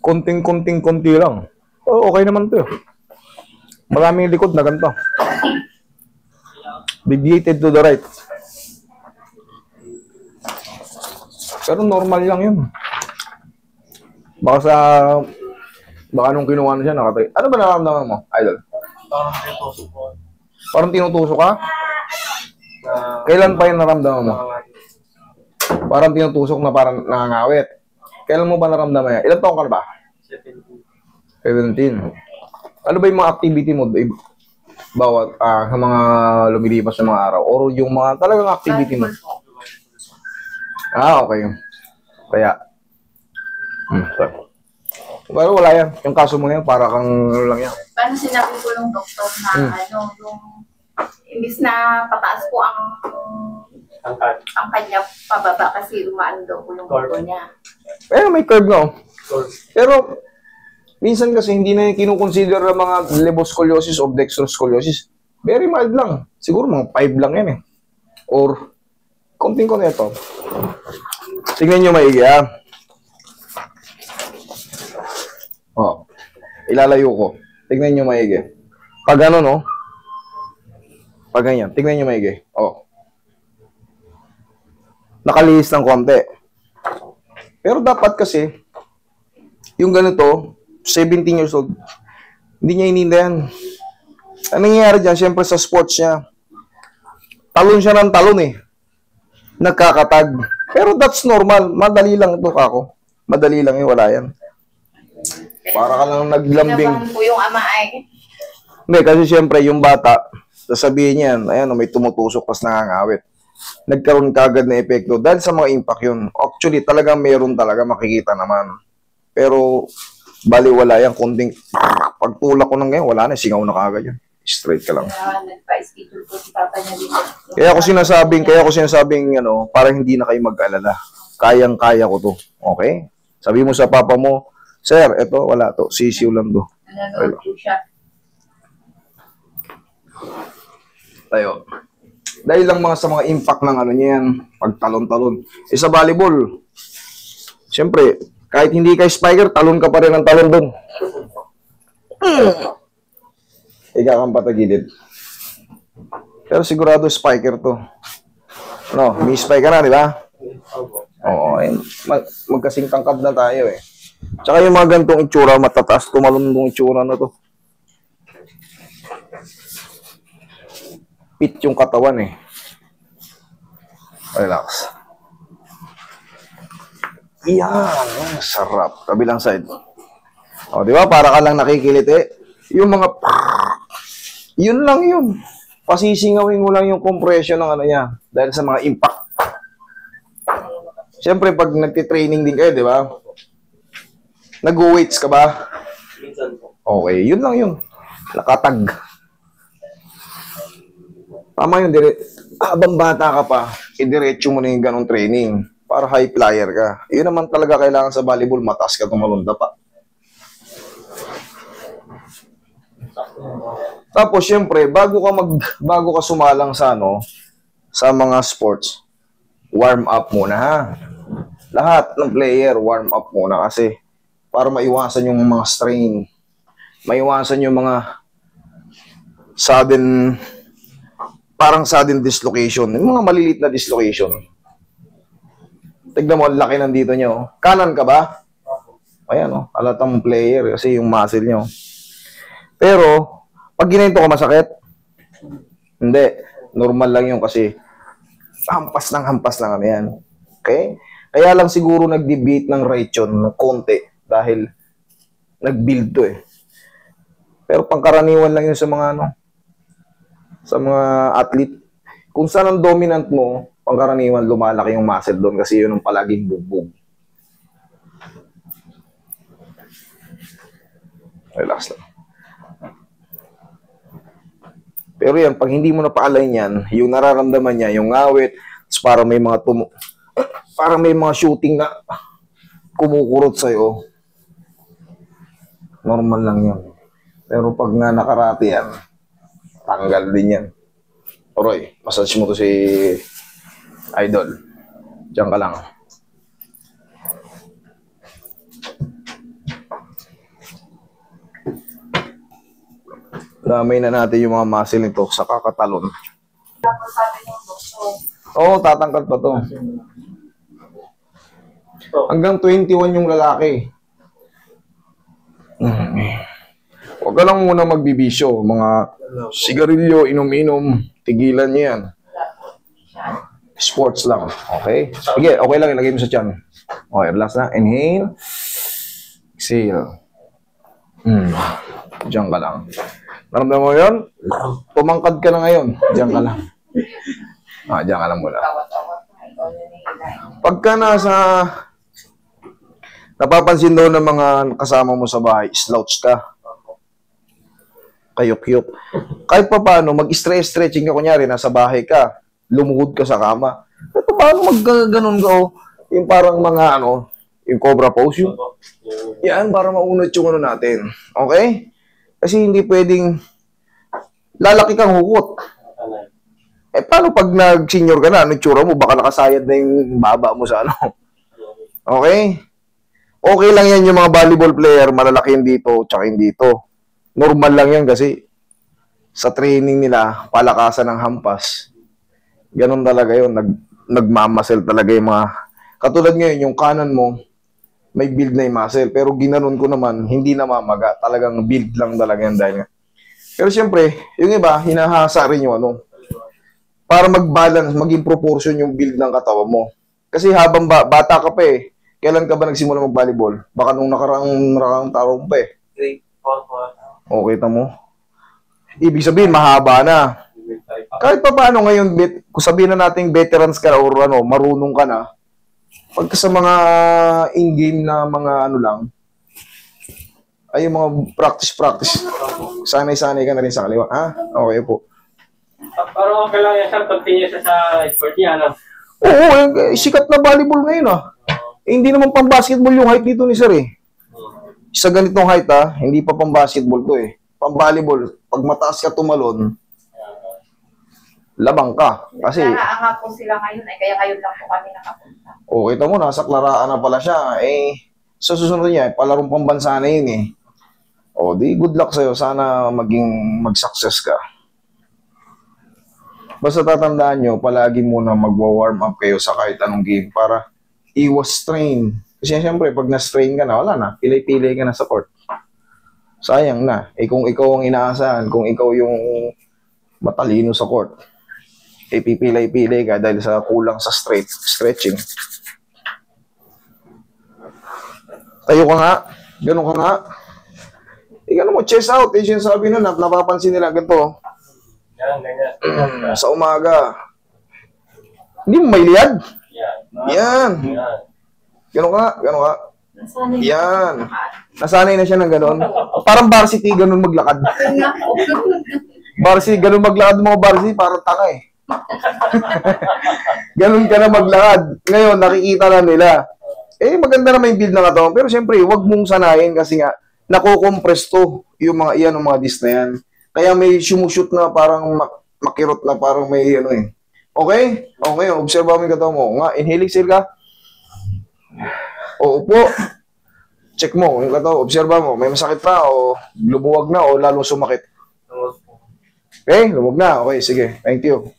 konti lang. Oh, okay naman to. Maraming likod na ganito. Deviated to the right. Pero normal lang yun. Baka nung kinuha na siya, nakatay. Ano ba nararamdaman mo, Idol? Parang tinutusok ko. Parang tinutusok ka? Kailan pa yung naramdaman mo? Parang tinutusok na parang nangangawit. Kailan mo ba naramdaman yan? Ilan taong ka na ba? 17. Ano ba yung mga activity mo? Bawat sa mga lumilipas na mga araw? Or yung mga talagang activity mo? Okay. Kaya. Pero wala yan. Yung kaso mo yan, para kang ano lang yan. Paano sinabi ko ng doktor na yung imbis na pataas ko ang kanya pababa kasi umaan daw ko yung buto niya. Pero may curve nga. Pero minsan kasi hindi na yung kinukonsider ng mga levoscoliosis o dextroscoliosis. Very mild lang. Siguro mga 5 lang yan eh. Or konting ko na ito. Tingnan nyo maigi ha. Ilalayo ko. Tingnan nyo maigi. Pag ano no? Pag ganyan. Tingnan nyo maigi. Nakalihis ng konti. Pero dapat kasi, yung ganito, 17 years old, hindi niya ininda yan. Ang nangyayari dyan, syempre sa sports niya, talon siya ng talon eh. Nagkakatag. Pero that's normal. Madali lang ito, kako. Madali lang yun, wala yan. Para ka lang naglambing. Pinabahan po yung ama ay. Hindi, kasi syempre, yung bata, sasabihin niya, ayan, may tumutusok pas nangangawit. Nagkaroon kagad na epekto dahil sa mga impact yun. Actually, talagang meron talaga, makikita naman. Pero, baliwala yan, kunting pagtulak ko ng ngayon, wala na, singaw na kagad yan. Straight ka lang. Nagpa-schedule ko si papa niya dito. Kaya ko sinasabing, para hindi na kayo mag-alala. Kayang-kaya ko to. Okay? Sabi mo sa papa mo, sir, eto, wala to. Sisiw lang to. Nanonood po siya. Tayo. Dahil lang sa mga impact ng niyan, pagtalon-talon. Sa volleyball, siyempre, kahit hindi ka spiker, talon ka pa rin ng talon doon. Ika kang patagilid. Pero sigurado spiker to. May spiker na, di ba? Oo, magkasing tangkad na tayo eh. Tsaka yung mga gantong itsura, matataas, tumalon ng itsura na to. Pit yung katawan eh. Relax. Yan, sarap. Kabilang side. Di ba? Para ka lang nakikiliti. Yung mga yun lang yun. Pasisingawin mo lang yung compression ng niya dahil sa mga impact. Siyempre, pag nagtitraining din kayo, di ba? Nag-weights ka ba? Okay, yun lang yun. Nakatag. Tama yun, habang bata ka pa, idiretso mo na yung ganong training para high flyer ka. Yun naman talaga kailangan sa volleyball, mataas ka tumalunda pa. Tapos, syempre, bago ka sumalang sa sa mga sports, warm up muna ha. Lahat ng player, warm up muna kasi para maiwasan yung mga strain, maiwasan yung mga sudden dislocation, yung mga maliliit na dislocation. Tignan mo, ang laki nandito nyo. Kanan ka ba? Ayan, halatang player kasi yung muscle nyo. Pero, pag ginento ka masakit? Hindi. Normal lang yun kasi hampas lang yan. Okay? Kaya lang siguro nag-debate ng right yun ng konti dahil nag-build to eh. Pero pangkaraniwan lang yun sa mga sa mga athlete. Kung saan ang dominant mo, pangkaraniwan lumalaki yung muscle doon kasi yun ang palaging bugbog. Relax lang. Pero yan, pag hindi mo napaalay yan, yung nararamdaman niya, yung ngawit, parang may mga parang may mga shooting na kumukurot sa'yo. Normal lang yan. Pero pag nga nakarati yan, tanggal din yan. Oroy, massage mo to si Idol. Diyan ka lang. Damay na natin yung mga muscle nito sa kakatalon. Tapos sabi ng doktor, Oo, tatangkad pa to. Hanggang 21 yung lalaki. Huwag ka lang muna magbibisyo. Mga sigarilyo, inom-inom, tigilan niyo yan. Sports lang. Okay? Sige, okay lang. Ilagay mo sa tiyan. Okay, relax na. Inhale. Exhale. Diyan ka lang. Naramdaman mo yun? Tumangkad ka na ngayon. Diyan ka lang. Diyan ka lang muna. tawat-tawat na. Ikaw na nila. Pagka nasa... Napapansin daw ng mga kasama mo sa bahay, slouch ka. Kayok-yok. Kahit pa paano, mag-stretching ka, kunyari, nasa bahay ka, lumuhod ka sa kama. Kahit pa paano mag-ganon ka, oh. Yung parang mga, yung cobra pose, yung... Yan, para maunod yung natin. Okay? Kasi hindi pwedeng... Lalaki kang hukot. Paano pag nag-senior ka na, anong tsura mo? Baka nakasayad na yung baba mo sa Okay? Okay lang yan yung mga volleyball player, malalaki yung dito, tsaka yung dito. Normal lang yan kasi sa training nila, palakasan ng hampas. Ganon talaga yun, nagmamasel talaga yung mga... Katulad ngayon, yung kanan mo, may build na yung muscle, pero ginanon ko naman, hindi namamaga. Talagang build lang talaga yan dahil nga. Pero siyempre, yung iba, hinahasa rin yung para mag-balance, maging proportion yung build ng katawan mo. Kasi habang bata ka pa kailan ka ba nagsimula mag-volleyball? Baka nung nakaraang taon pa Grade 4 po. Okay, mo. Ibig sabihin, mahaba na. Kahit pa paano ngayon, kung sabihin na natin veterans ka or marunong ka na, pagka sa mga in-game na mga lang, ay yung mga practice. Sanay-sanay ka na rin sa kaliwa. Okay po. Pero okay lang yan, sir. Continue siya sa sport niya, Oo, sikat na volleyball ngayon, hindi naman pang basketball yung height dito ni sir Sa ganitong height hindi pa pang basketball to Pang volleyball. Pag mataas ka tumalon, labang ka. Kasi, Nakaanga po sila ngayon, kaya ngayon lang po kami nakapunta. kita mo, nasa Claraan na pala siya. Sa susunod niya, palarong pambansa na yun di good luck sa'yo. Sana mag-success ka. Basta tatandaan nyo, palagi muna magwa-warm up kayo sa kahit anong game para iwas strain. Kasi siyempre, pag na-strain ka na, wala na. Pilay-pilay ka na sa court. Sayang na. Kung ikaw ang inaasahan, kung ikaw yung matalino sa court, pipilay-pilay ka dahil sa kulang sa stretching. Tayo ka nga. Ganun ka nga. Ganun mo, chest out. Sinasabi nun, napapansin nila ganito. Ganyan. Sa umaga. Hindi mo may liad. Yan. Ganun ka. Yan. Nasanay na siya ng gano'n. Parang varsity, gano'n maglakad. Varsity, gano'n maglakad mga varsity, parang tanga Gano'n ka na maglakad. Ngayon, nakikita na nila. Maganda na may build na katawan. Pero siyempre, huwag mong sanayin kasi nga, nakukompress to yung mga disc na yan. Kaya may sumushoot na parang makirot na parang may Okay? Okay, observa mo yung katawan mo. Inhale, exhale ka. Upo. Check mo yung katawan. Observa mo. May masakit pa o lumuwag na o lalong sumakit. Okay? Lumuwag na. Okay, sige. Thank you.